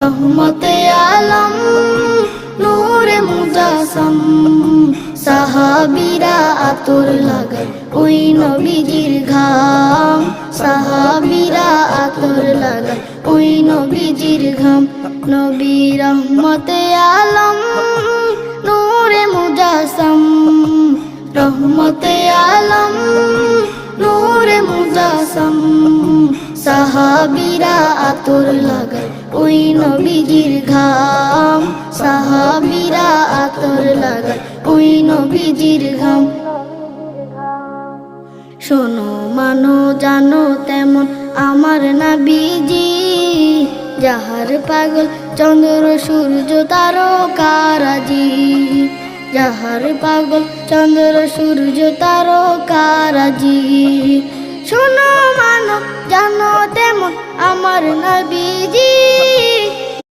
রহমতে আলম নূরে মুজাসসাম সাহাবীরা আতর লাগায় ওই নবীজির ঘাম সাহাবীরা আতর লাগায় ওই নবীজির ঘাম নবী রহমতে আলম নূরে মুজাসসাম রহমতে আলম নূরে মুজাসসাম সাহাবীরা আতর লাগায় ওই নবীজির ঘাম সাহাবীরা আতর লাগায় ওই নবীজির ঘাম শোনো মানো জানো তেমন আমার নবীজি যাহার পাগল চন্দ্র সূর্য তারকারাজি যাহার পাগল চন্দ্র সূর্য তারকারাজি শোনো মানো জানো তেমন আমার নবীজি